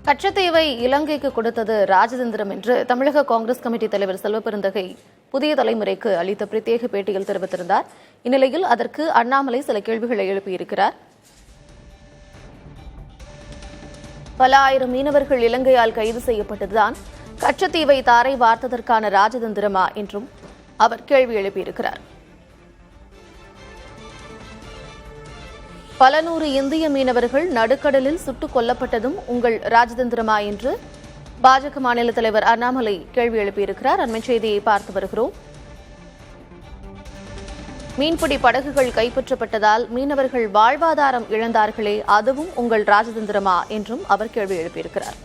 கச்சத்தீவை இலங்கைக்கு கொடுத்தது ராஜதந்திரம் என்று தமிழக காங்கிரஸ் கமிட்டி தலைவர் செல்வபெருந்தகை புதிய தலைமுறைக்கு அளித்த பிரத்யேக பேட்டியில் தெரிவித்திருந்தார். இந்நிலையில் அதற்கு அண்ணாமலை சில கேள்விகளை எழுப்பியிருக்கிறார். பல ஆயிரம் மீனவர்கள் இலங்கையால் கைது செய்யப்பட்டதுதான் கச்சத்தீவை தாரை வார்த்ததற்கான ராஜதந்திரமா என்றும் அவர் கேள்வி எழுப்பியிருக்கிறார். பல நூறு இந்திய மீனவர்கள் நடுக்கடலில் சுட்டுக் கொல்லப்பட்டதும் உங்கள் ராஜதந்திரமா என்று பாஜக மாநில தலைவர் அண்ணாமலை கேள்வி எழுப்பியிருக்கிறார். அண்மைச் செய்தியை பார்த்து வருகிறோம். மீன்பிடி படகுகள் கைப்பற்றப்பட்டதால் மீனவர்கள் வாழ்வாதாரம் இழந்தார்களே, அதுவும் உங்கள் ராஜதந்திரமா என்றும் அவர் கேள்வி எழுப்பியிருக்கிறார்.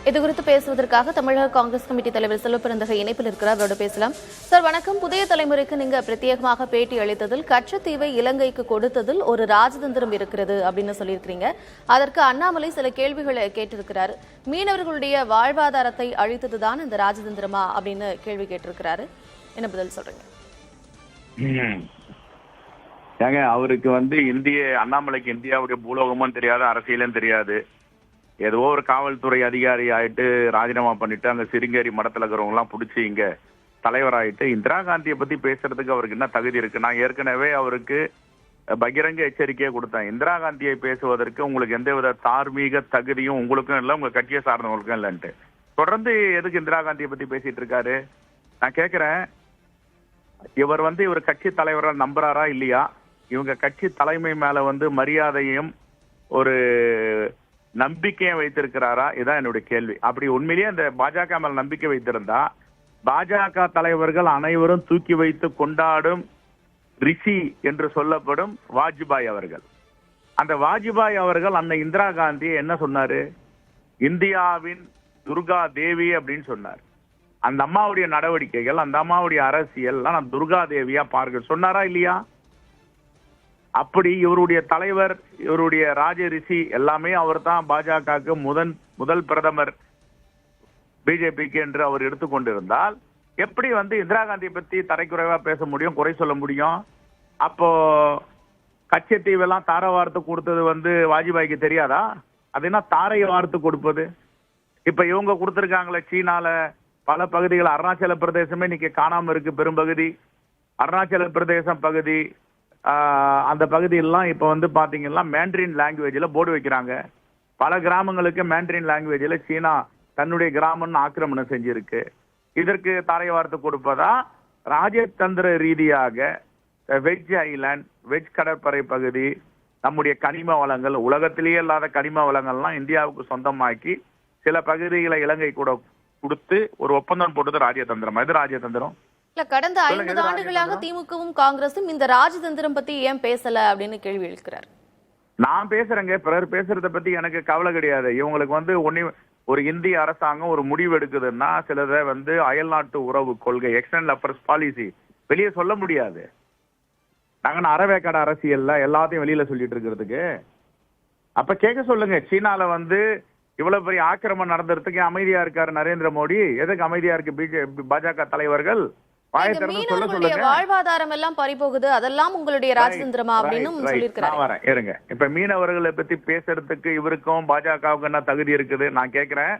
இதுகுறித்து பேசுவதற்காக தமிழக காங்கிரஸ் கமிட்டி தலைவர் செல்வபெருந்தகை இணைப்பில் இருக்கிறார். அவரோடு பேசலாம். சார் வணக்கம். புதிய தலைமுறைக்கு நீங்க பிரத்யேகமாக பேட்டி அளித்ததில் கச்சத்தீவை இலங்கைக்கு கொடுத்ததில் ஒரு ராஜதந்திரம் இருக்கிறது அப்படின்னு சொல்லியிருக்கிறீங்க. அதற்கு அண்ணாமலை சில கேள்விகளை கேட்டிருக்கிறார். மீனவர்களுடைய வாழ்வாதாரத்தை அழித்ததுதான் இந்த ராஜதந்திரமா அப்படின்னு கேள்வி கேட்டிருக்கிறாரு. என்ன பதில் சொல்றீங்க? ஏங்க, அவருக்கு அண்ணாமலைக்கு இந்தியாவுடைய பூலோகமும் தெரியாது, அரசியலும் தெரியாது. ஏதோ ஒரு காவல்துறை அதிகாரி ஆயிட்டு ராஜினாமா பண்ணிட்டு அங்க சிருங்கேரி மடத்துல இருக்கிறவங்க எல்லாம் பிடிச்சி இங்க தலைவராயிட்டு இந்திரா காந்தியை பத்தி பேசுறதுக்கு அவருக்கு என்ன தகுதி இருக்கு? நான் ஏற்கனவே அவருக்கு பகிரங்க எச்சரிக்கையை கொடுத்தேன். இந்திரா காந்தியை பேசுவதற்கு உங்களுக்கு எந்தவித தார்மீக தகுதியும் உங்களுக்கும் இல்லை, உங்க கட்சியை சார்ந்தவங்களுக்கும் இல்லைன்ட்டு தொடர்ந்து எதுக்கு இந்திரா காந்தியை பத்தி பேசிட்டு இருக்காரு? நான் கேட்கிறேன், இவர் கட்சி தலைவரா நம்புறாரா இல்லையா? இவங்க கட்சி தலைமை மேல மரியாதையும் ஒரு நம்பிக்கையை வைத்திருக்கிறாரா? இதான் என்னுடைய கேள்வி. அப்படி உண்மையிலேயே அந்த பாஜக மேல நம்பிக்கை வைத்திருந்தா பாஜக தலைவர்கள் அனைவரும் தூக்கி வைத்து கொண்டாடும் ரிஷி என்று சொல்லப்படும் வாஜ்பாய் அவர்கள், அந்த வாஜ்பாய் அவர்கள் அன்னை இந்திரா காந்தி என்ன சொன்னாரு? இந்தியாவின் துர்கா தேவி அப்படின்னு சொன்னார். அந்த அம்மாவுடைய நடவடிக்கைகள், அந்த அம்மாவுடைய அரசியல் நான் துர்கா தேவியா பார்க்க சொன்னாரா இல்லையா? அப்படி இவருடைய தலைவர், இவருடைய ராஜ ரிஷி எல்லாமே அவர் தான் பாஜகவுக்கு முதல் பிரதமர் பிஜேபிக்கு என்று அவர் எடுத்துக்கொண்டிருந்தால் எப்படி இந்திரா காந்தியை பத்தி தரைக்குறைவா பேச முடியும், குறை சொல்ல முடியும்? அப்போ கச்சத்தீவெல்லாம் தாரை வார்த்து கொடுத்தது வாஜ்பாய்க்கு தெரியாதா? அது என்ன தாரையை வார்த்து கொடுப்பது? இப்ப இவங்க கொடுத்திருக்காங்களே சீனால பல பகுதிகள், அருணாச்சல பிரதேசமே இன்னைக்கு காணாம இருக்கு. பெரும்பகுதி அருணாச்சல பிரதேசம் பகுதி, அந்த பகுதியெல்லாம் இப்ப பாத்தீங்கன்னா மேண்ட்ரின் லாங்குவேஜ்ல போர்டு வைக்கிறாங்க. பல கிராமங்களுக்கு மேண்ட்ரின் லாங்குவேஜ்ல சீனா தன்னுடைய கிராமம்னு ஆக்கிரமணம் செஞ்சிருக்கு. இதற்கு தாரை வார்த்து கொடுப்பதா? ராஜதந்திர ரீதியாக வெஜ் ஐலாண்ட், வெஜ் கடற்படை பகுதி, நம்முடைய கனிம வளங்கள், உலகத்திலேயே இல்லாத கனிம வளங்கள்லாம் இந்தியாவுக்கு சொந்தமாக்கி சில பகுதிகளை இலங்கை கூட கொடுத்து ஒரு ஒப்பந்தம் போட்டது ராஜதந்திரம். இது ராஜதந்திரம். கடந்த 50 ஆண்டுகளாக திமுகவும் காங்கிரசும் இந்த ராஜதந்திரம் பத்தி ஏன் பேசல அப்படின்னு கேள்வி எழுக்கிறார். நான் பேசுறேங்க, பிறர் பேசுறத பத்தி எனக்கு கவலை கிடையாது. இவங்களுக்கு ஒரு இந்திய அரசாங்கம் ஒரு முடிவு எடுக்குதுன்னா சிலதை அயல் நாட்டு உறவு கொள்கை, எக்ஸ்டர்னல் அஃபேர்ஸ் பாலிசி வெளியே சொல்ல முடியாது. நாங்க அறவேக்காடு அரசியல்ல எல்லாத்தையும் வெளியில சொல்லிட்டு இருக்கிறதுக்கு அப்ப கேட்க சொல்லுங்க. சீனால இவ்வளவு பெரிய ஆக்கிரமணம் நடந்ததுக்கு அமைதியா இருக்காரு நரேந்திர மோடி. எதுக்கு அமைதியா இருக்கு பாஜக தலைவர்கள்? வாழ்வாதாரம் எல்லாம் பறிபோகுது, அதெல்லாம் உங்களுடைய ராஜதந்திரமா அப்படின்னு சொல்லியிருக்கிறாரு. இருங்க, இப்ப மீனவர்களை பத்தி பேசுறதுக்கு இவருக்கும் பாஜகவுக்கு என்ன தகுதி இருக்குது? நான் கேட்கிறேன்,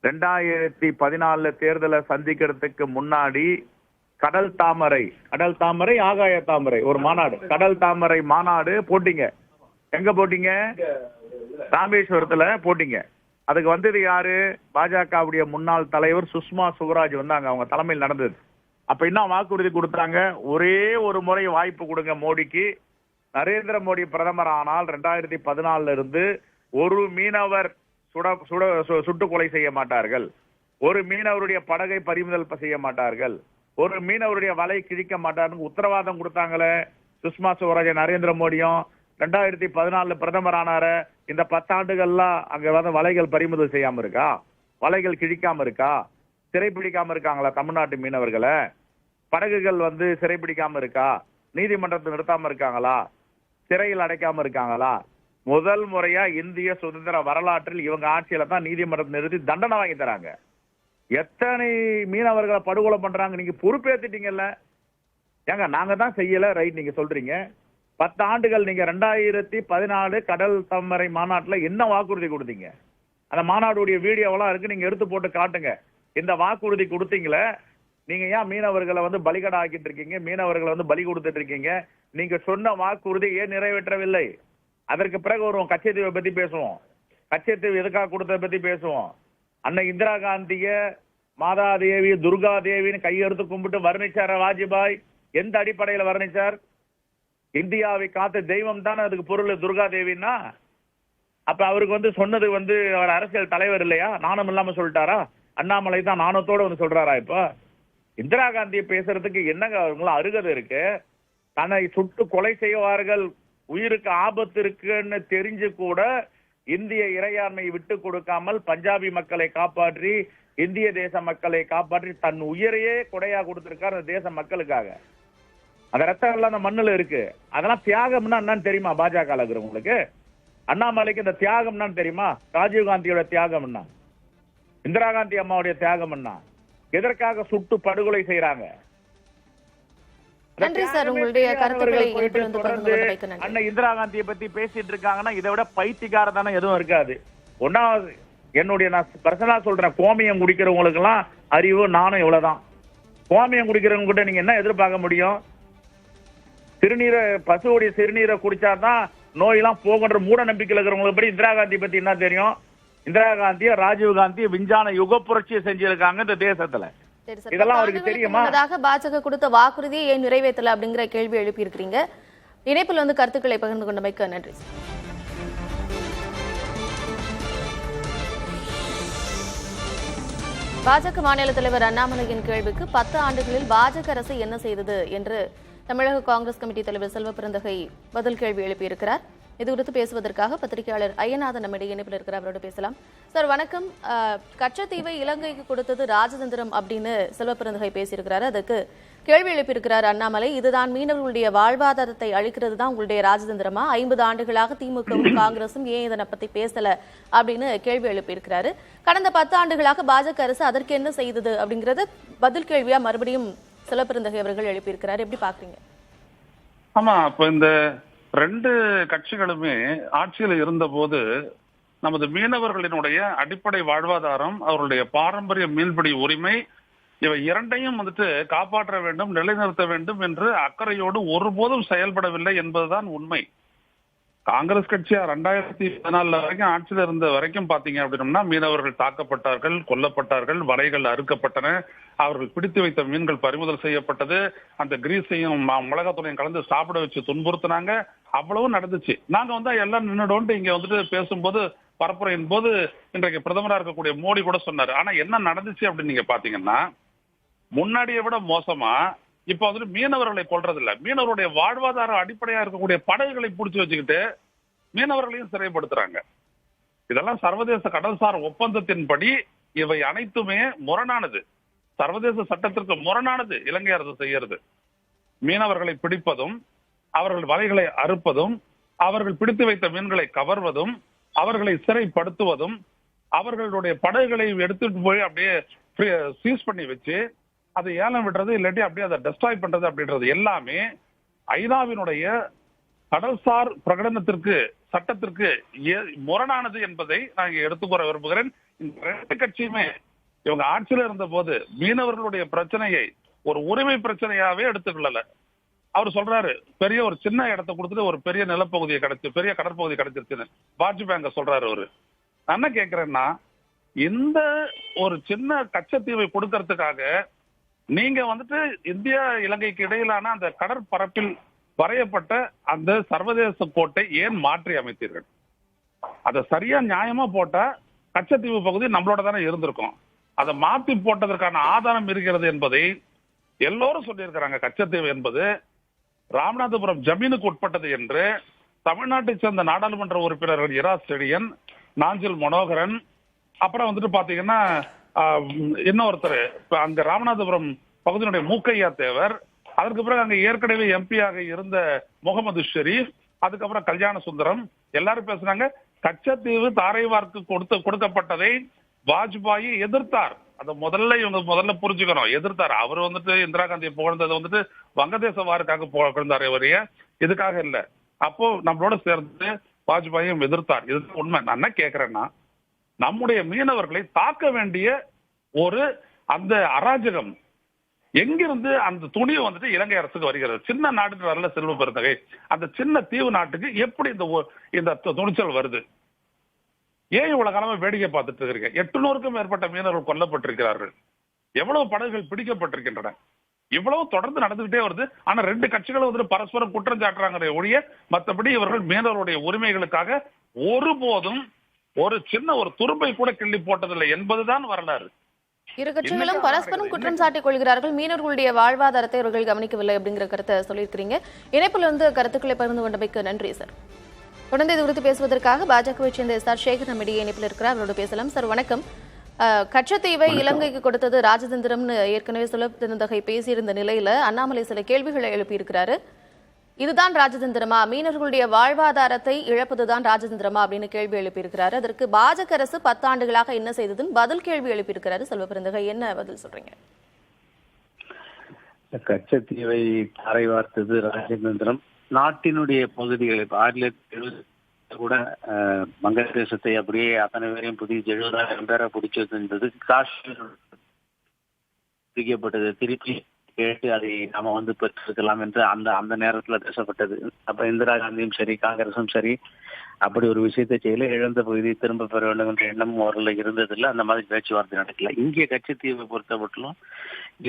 2014 தேர்தலை சந்திக்கிறதுக்கு முன்னாடி கடல் தாமரை ஆகாய தாமரை ஒரு மாநாடு, கடல் தாமரை மாநாடு போட்டீங்க. எங்க போட்டீங்க? ராமேஸ்வரத்துல போட்டீங்க. அதுக்கு வந்தது யாரு? பாஜகவுடைய முன்னாள் தலைவர் சுஷ்மா சுவராஜ் வந்தாங்க, அவங்க தலைமையில் நடந்தது. அப்ப என்ன வாக்குறுதி கொடுத்தாங்க? ஒரே ஒரு முறை வாய்ப்பு கொடுங்க மோடிக்கு. நரேந்திர மோடி பிரதமர் ஆனால் 2014 இருந்து ஒரு மீனவர் சுட்டு கொலை செய்ய மாட்டார்கள், ஒரு மீனவருடைய படகை பறிமுதல் செய்ய மாட்டார்கள், ஒரு மீனவருடைய வலை கிழிக்க மாட்டார்கள் உத்தரவாதம் கொடுத்தாங்களே சுஷ்மா சுவராஜ். நரேந்திர மோடியும் 2014 பிரதமர் ஆனார இந்த 10 ஆண்டுகள்லாம் அங்க வலைகள் பறிமுதல் செய்யாம இருக்கா? வலைகள் கிழிக்காம இருக்கா? சிறைப்பிடிக்காம இருக்காங்களா தமிழ்நாட்டு மீனவர்களை? படகுகள் சிறைப்பிடிக்காம இருக்கா? நீதிமன்றத்தை நிறுத்தாம இருக்காங்களா? சிறையில் அடைக்காம இருக்காங்களா? முதல் முறையா இந்திய சுதந்திர வரலாற்றில் இவங்க ஆட்சியில தான் நீதிமன்றத்தை நிறுத்தி தண்டனை வாங்கி தராங்க. எத்தனை மீனவர்களை படுகொலை பண்றாங்க? நீங்க பொறுப்பேத்துட்டீங்கல்ல. ஏங்க நாங்க தான் செய்யல, ரைட் நீங்க சொல்றீங்க. 10 ஆண்டுகள் நீங்க 2014 கடல் தாமரை மாநாட்டுல என்ன வாக்குறுதி கொடுத்தீங்க? அந்த மாநாடுடைய வீடியோவெல்லாம் இருக்கு, நீங்க எடுத்து போட்டு காட்டுங்க. இந்த வாக்குறுதி கொடுத்தீங்களே, நீங்க ஏன் மீனவர்களை வந்து பலிகடா ஆக்கிட்டு இருக்கீங்க? மீனவர்களை வந்து பலி கொடுத்துட்டு இருக்கீங்க. நீங்க சொன்ன வாக்குறுதி ஏன் நிறைவேற்றவில்லை? அதற்கு பிறகு வருவோம், கச்சத்தீவை பத்தி பேசுவோம். கச்சத்தீவு எதுக்காக கொடுத்ததை பத்தி பேசுவோம். அன்னை இந்திரா காந்திய மாதாதேவி துர்கா தேவின்னு கையெடுத்து கும்பிட்டு வர்ணிச்சார வாஜ்பாய்? எந்த அடிப்படையில வர்ணிச்சார்? இந்தியாவை காத்த தெய்வம் தானே அதுக்கு பொருள் துர்கா தேவின்னா. அப்ப அவருக்கு வந்து சொன்னது வந்து அவர் அரசியல் தலைவர் இல்லையா? நாணம் இல்லாம சொல்லிட்டாரா? அண்ணாமலை தான் நாணத்தோட வந்து சொல்றாரா? இப்ப இந்திரா காந்தியை பேசுறதுக்கு என்னங்க அவங்களும் அருகதை இருக்கு? தன்னை சுட்டு கொலை செய்வார்கள், உயிருக்கு ஆபத்து இருக்குன்னு தெரிஞ்சு கூட இந்திய இறையாண்மை விட்டு கொடுக்காமல் பஞ்சாபி மக்களை காப்பாற்றி, இந்திய தேச மக்களை காப்பாற்றி தன் உயிரையே கொடையா கொடுத்திருக்காரு அந்த தேச மக்களுக்காக. அந்த ரத்தம் எல்லாம் அந்த மண்ணுல இருக்கு. அதெல்லாம் தியாகம்னா என்னன்னு தெரியுமா பாஜக இருக்கிறவங்களுக்கு? அண்ணாமலைக்கு இந்த தியாகம் என்னன்னு தெரியுமா? ராஜீவ் காந்தியோட தியாகம் என்ன? இந்திரா காந்தி அம்மாவுடைய தியாகம் என்ன? எதற்காக சுட்டு படுகொலை செய்யறாங்க? நன்றி சார், உங்களுடைய கருத்துக்களை இணைப்பில் வந்து பகிர்ந்து கொண்டமைக்கு நன்றி. அண்ணன் இந்திரா காந்தியை பத்தி பேசிட்டு இருக்காங்கன்னா இதை விட பைத்தியக்காரதானே எதுவும் இருக்காது. ஒன்னாவது என்னுடைய நான் பர்சனலா சொல்றேன், கோமியம் குடிக்கிறவங்களுக்கு எல்லாம் அறிவு நானும் இவ்வளவுதான். கோமியம் குடிக்கிறவங்க கிட்ட நீங்க என்ன எதிர்பார்க்க முடியும்? சிறுநீரை, பசுவுடைய சிறுநீரை குடிச்சாதான் நோயெல்லாம் போகின்ற மூட நம்பிக்கையில் இருக்கிறவங்களுக்கு படி இந்திரா காந்தி பத்தி என்ன தெரியும்? இந்திரா காந்திய ராஜீவ் காந்தி விஞ்ஞான யுக புரட்சியை செஞ்சிருக்காங்க இந்த தேசத்துல. இதெல்லாம் அவருக்கு தெரியுமா? பாஜக கொடுத்த வாக்குறுதியை ஏன் நிறைவேற்றல அப்படிங்கிற கேள்வி எழுப்பி இருக்கிறீங்க. இணைப்பில் வந்து கருத்துக்களை பகிர்ந்து கொண்டமைக்கு நன்றி. பாஜக மாநில தலைவர் அண்ணாமலையின் கேள்விக்கு 10 ஆண்டுகளில் பாஜக அரசு என்ன செய்தது என்று தமிழக காங்கிரஸ் கமிட்டி தலைவர் செல்வ பெருந்தகை பதில் கேள்வி எழுப்பியிருக்கிறார். இது குறித்து பேசுவதற்காக பத்திரிகையாளர் ஐயநாதன் நம்மிடையே இணைப்பில் இருக்கிறார், அவரோடு பேசலாம். சார் வணக்கம். கச்சத்தீவை இலங்கைக்கு கொடுத்தது ராஜதந்திரம் அப்படின்னு செல்வ பெருந்தகை பேசியிருக்கிறாரு. அதுக்கு கேள்வி எழுப்பியிருக்கிறார் அண்ணாமலை. இதுதான் மீனவர்களுடைய வாழ்வாதாரத்தை அளிக்கிறது தான் உங்களுடைய ராஜதந்திரமா? 50 ஆண்டுகளாக திமுகவும் காங்கிரசும் ஏன் இதனை பத்தி பேசல அப்படின்னு கேள்வி எழுப்பியிருக்கிறாரு. கடந்த 10 ஆண்டுகளாக பாஜக அரசு அதற்கு என்ன செய்தது அப்படிங்கறது பதில் கேள்வியா மறுபடியும் செல்வ பெருந்தகை அவர்கள் எழுப்பியிருக்கிறார். எப்படி பாக்குறீங்க? ஆமா, அப்ப இந்த 2 கட்சிகளுமே ஆட்சியில் இருந்த போது நமது மீனவர்களினுடைய அடிப்படை வாழ்வாதாரம், அவருடைய பாரம்பரிய மீன்பிடி உரிமை, இவை இரண்டையும் காப்பாற்ற வேண்டும், நிலைநிறுத்த வேண்டும் என்று அக்கறையோடு ஒருபோதும் செயல்படவில்லை என்பதுதான் உண்மை. காங்கிரஸ் கட்சி 2014 வரைக்கும் ஆட்சியில் இருந்த வரைக்கும் பாத்தீங்க அப்படின்னா மீனவர்கள் தாக்கப்பட்டார்கள், கொல்லப்பட்டார்கள், வலைகள் அறுக்கப்பட்டன, அவர்கள் பிடித்து வைத்த மீன்கள் பறிமுதல் செய்யப்பட்டது, அந்த கிரீஸையும் மிளகாத்தூளையும் கலந்து சாப்பிட வச்சு துன்புறுத்தினாங்க. அவ்வளவு நடந்துச்சு. நாங்க எல்லாம் நின்னுடோன்ட்டு இங்க பேசும்போது பரப்புரையின் போது இன்றைக்கு பிரதமரா இருக்கக்கூடிய மோடி கூட சொன்னாரு. ஆனா என்ன நடந்துச்சு அப்படின்னு நீங்க பாத்தீங்கன்னா, முன்னாடியை விட மோசமா இப்ப மீனவர்களை கொல்றது இல்ல, மீனவருடைய வாழ்வாதார அடிப்படையா இருக்கக்கூடிய படகுகளை பிடிச்சு வச்சுக்கிட்டு மீனவர்களையும் சிறைப்படுத்துறாங்க. இதெல்லாம் சர்வதேச கடல்சார் ஒப்பந்தத்தின்படி இவை அனைத்துமே முரணானது, சர்வதேச சட்டத்திற்கு முரணானது இலங்கை அரசு செய்யறது. மீனவர்களை பிடிப்பதும், அவர்கள் வலைகளை அறுப்பதும், அவர்கள் பிடித்து வைத்த மீன்களை கவர்வதும், அவர்களை சிறைப்படுத்துவதும், அவர்களுடைய படகுகளை எடுத்துட்டு போய் அப்படியே சீஸ் பண்ணி வச்சு அதை ஏலம் விடுறது, இல்லாட்டி அப்படியே அதை டெஸ்ட்ராய் பண்றது அப்படின்றது எல்லாமே ஐநாவினுடைய கடல்சார் பிரகடனத்திற்கு, சட்டத்திற்கு முரணானது என்பதை நான் எடுத்துக்கூற விரும்புகிறேன். இந்த 2 கட்சியுமே இவங்க ஆட்சியில இருந்த போது மீனவர்களுடைய பிரச்சனையை ஒரு உரிமை பிரச்சனையாவே எடுத்துக்கொள்ளல. அவர் சொல்றாரு, பெரிய ஒரு சின்ன இடத்தை கொடுத்துட்டு ஒரு பெரிய நிலப்பகுதியை கிடைச்சு, பெரிய கடற்பகுதி கிடைச்சிருச்சுன்னு வாஜ்பாய் சொல்றாரு. அவரு நான் என்ன கேட்கிறேன்னா, இந்த ஒரு சின்ன கச்சத்தீவை கொடுக்கறதுக்காக நீங்க இந்தியா இலங்கைக்கு இடையிலான அந்த கடற்பரப்பில் வரையப்பட்ட அந்த சர்வதேச கோட்டை ஏன் மாற்றி அமைத்தீர்கள்? அதை சரியா நியாயமா போட்டா கச்சத்தீவு பகுதி நம்மளோட தானே இருந்திருக்கும். அதை மாற்றி போட்டதற்கான ஆதாரம் இருக்கிறது என்பதை எல்லோரும் சொல்லியிருக்கிறாங்க. கச்சத்தீவு என்பது ராமநாதபுரம் ஜமீனுக்கு உட்பட்டது என்று தமிழ்நாட்டை சேர்ந்த நாடாளுமன்ற உறுப்பினர்கள் இரா செடியன், நாஞ்சில் மனோகரன், அப்புறம் பாத்தீங்கன்னா இன்னொருத்தர் அங்க ராமநாதபுரம் பகுதியினுடைய மூக்கையா தேவர், அதற்கு பிறகு அங்க ஏற்கனவே எம்பியாக இருந்த முகமது ஷெரீப், அதுக்கப்புறம் கல்யாண சுந்தரம், எல்லாரும் பேசுறாங்க. கச்சத்தீவு தாரை வார்க்கு கொடுக்கப்பட்டதை வாஜ்பாய் எதிர்த்தார். அதை முதல்ல புரிஞ்சுக்கணும். எதிர்த்தாரு. அவர் வந்துட்டு இந்திரா காந்தியை புகழ்ந்தது வந்துட்டு வங்கதேச வாருக்காக புகழ்ந்தாரே வரைய இதுக்காக இல்ல. அப்போ நம்மளோட சேர்ந்து வாஜ்பாயும் எதிர்த்தார். இது உண்மை. நான் என்ன கேட்கிறேன்னா, நம்முடைய மீனவர்களை தாக்க வேண்டிய ஒரு அந்த அராஜகம் எங்கிருந்து அந்த துணிவு வந்துட்டு இலங்கை அரசுக்கு வருகிறது? சின்ன நாட்டுக்கு வரல செல்வ பெருந்தகை. அந்த சின்ன தீவு நாட்டுக்கு எப்படி இந்த துணிச்சல் வருது? ஏன் இவ்வளவு காலமா வேடிக்கை பார்த்துட்டு இருக்கீங்க? 800க்கும் மேற்பட்ட மீனவர்கள் கொல்லப்பட்டிருக்கிறார்கள். எவ்வளவு படகுகள் பிடிக்கப்பட்டிருக்கின்றன. இவ்வளவு தொடர்ந்து நடந்துகிட்டே வருது. ஆனா 2 கட்சிகளும் வந்துட்டு பரஸ்பரம் குற்றம் சாட்டுறாங்க ஒழிய மற்றபடி இவர்கள் மீனவருடைய உரிமைகளுக்காக ஒருபோதும் ஒரு சின்ன ஒரு துரும்பை கூட கிள்ளி போட்டதில்லை என்பதுதான் வரலாறு. இரு கட்சிகளும் பரஸ்பரம் குற்றம் சாட்டிக் கொள்கிறார்கள். மீனவர்களுடைய வாழ்வாதாரத்தை அவர்கள் கவனிக்கவில்லை அப்படிங்கிற கருத்தை சொல்லியிருக்கிறீங்க. இணைப்பில் இருந்து கருத்துக்களை பகிர்ந்து கொண்டமைக்கு நன்றி சார். தொடர்ந்து இது குறித்து பேசுவதற்காக பாஜகவை சேர்ந்த SR சேகர் நம்மிடையே இணைப்பில் இருக்கிறார். அவரோட பேசலாம். சார் வணக்கம். கச்சத்தீவை இலங்கைக்கு கொடுத்தது ராஜதந்திரம்னு ஏற்கனவே சுலபத்தகை பேசியிருந்த நிலையில அண்ணாமலை சில கேள்விகளை எழுப்பியிருக்கிறாரு. இதுதான் ராஜதந்திரமா, மீனவர்களுடைய வாழ்வாதாரத்தை இழப்பதுதான் ராஜதந்திரமா அப்படின்னு கேள்வி எழுப்பியிருக்கிறாரு. அதற்கு பாஜக அரசு 10 ஆண்டுகளாக என்ன செய்ததுன்னு பதில் கேள்வி எழுப்பியிருக்கிறாரு செல்வ பெருந்தகை. என்ன பதில் சொல்றீங்க? கச்சத்தீவை தாரை வார்த்தது ராஜதந்திரம். நாட்டினுடைய பகுதிகளை 1970 கூட வங்கதேசத்தை அப்படியே அத்தனை பேரையும் 70,000 பேரை பிடிச்சது காஷ்மீர் பிடிக்கப்பட்டது. திருப்பி கேட்டு அதை நாம பெற்றிருக்கலாம் என்று அந்த நேரத்துல பேசப்பட்டது. அப்ப இந்திரா காந்தியும் சரி, காங்கிரசும் சரி அப்படி ஒரு விஷயத்தை செய்யல. இழந்த பகுதியை திரும்ப பெற வேண்டும் என்ற எண்ணமும் அவர்கள் இருந்ததில்லை. அந்த மாதிரி பேச்சுவார்த்தை நடக்கல. இங்கே கச்சத்தீவை பொறுத்தமட்டிலும்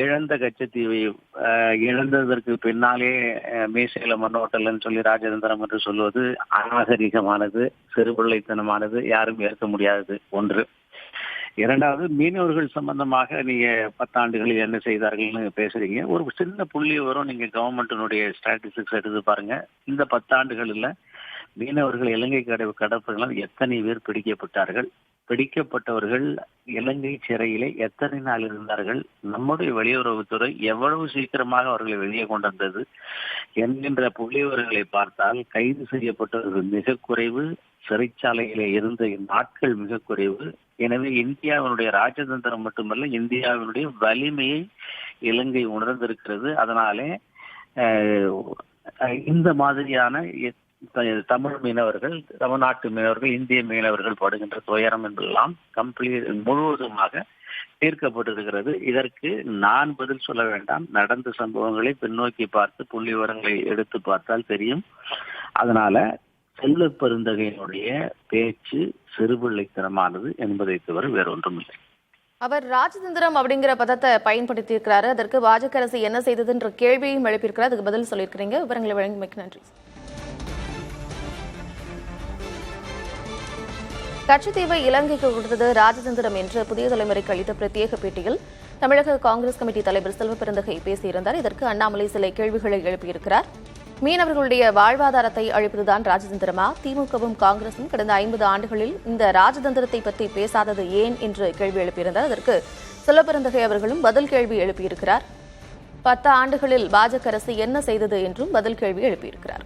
இழந்த கச்சத்தீவை இழந்ததற்கு பின்னாலே மீசையில மண்ணோட்டல்னு சொல்லி ராஜதந்திரம் என்று சொல்வது அநாகரிகமானது, சிறுபிள்ளைத்தனமானது, யாரும் ஏற்க முடியாதது ஒன்று. இரண்டாவது, மீனவர்கள் சம்பந்தமாக நீங்க 10 ஆண்டுகளில் என்ன செய்தார்கள்னு பேசுறீங்க. ஒரு சின்ன புள்ளி வரும். நீங்க கவர்மெண்டினுடைய ஸ்டாட்டிஸ்டிக்ஸ் எடுத்து பாருங்க. இந்த 10 ஆண்டுகளில் மீனவர்கள் இலங்கை கடற்படைகளால் எத்தனை பேர் பிடிக்கப்பட்டார்கள், பிடிக்கப்பட்டவர்கள் இலங்கை சிறையிலே எத்தனை நாள் இருந்தார்கள், நம்முடைய வெளியுறவுத்துறை எவ்வளவு சீக்கிரமாக அவர்களை வெளியே கொண்டு வந்தது என்கின்ற புள்ளிவிவரங்களை பார்த்தால் கைது செய்யப்பட்டவர்கள் மிக குறைவு, சிறைச்சாலையிலே இருந்த நாட்கள் மிக குறைவு. எனவே இந்தியாவினுடைய ராஜதந்திரம் மட்டுமல்ல, இந்தியாவினுடைய வலிமையை இலங்கை உணர்ந்திருக்கிறது. அதனாலே இந்த மாதிரியான தமிழ் மீனவர்கள், தமிழ்நாட்டு மீனவர்கள், இந்திய மீனவர்கள் படுகின்ற துயரம் என்றெல்லாம் முழுவதுமாக தீர்க்கப்பட்டிருக்கிறது. இதற்கு நான் பதில் சொல்ல வேண்டாம். நடந்த சம்பவங்களை பின்னோக்கி பார்த்து புள்ளி விவரங்களை எடுத்து பார்த்தால் தெரியும். அதனால செல்வ பெருந்தகையினுடைய பேச்சு சிறுபிள்ளைத்தனமானது என்பதை தவிர வேறொன்றும் இல்லை. அவர் ராஜதந்திரம் அப்படிங்கிற பதத்தை பயன்படுத்தி இருக்கிறாரு. அதற்கு பாஜக அரசு என்ன செய்ததுன்ற கேள்வியும் எழுப்பியிருக்கிறார். அதுக்கு பதில் சொல்லியிருக்கிறீங்க. விவரங்களை வழங்கிமைக்கு நன்றி. கச்சத்தீவை இலங்கைக்கு கொடுத்தது ராஜதந்திரம் என்று புதிய தலைமுறைக்கு அளித்த பிரத்யேக பேட்டியில் தமிழக காங்கிரஸ் கமிட்டி தலைவர் செல்வ பெருந்தகை பேசியிருந்தார். இதற்கு அண்ணாமலை சில கேள்விகளை எழுப்பியிருக்கிறார். மீனவர்களுடைய வாழ்வாதாரத்தை அழிப்பதுதான் ராஜதந்திரமா? திமுகவும் காங்கிரசும் கடந்த 50 ஆண்டுகளில் இந்த ராஜதந்திரத்தை பற்றி பேசாதது ஏன் என்று கேள்வி எழுப்பியிருந்தார். அதற்கு செல்வ பெருந்தகை அவர்களும் பதில் கேள்வி எழுப்பியிருக்கிறார். 10 ஆண்டுகளில் பாஜக அரசு என்ன செய்தது என்றும் பதில் கேள்வி எழுப்பியிருக்கிறார்.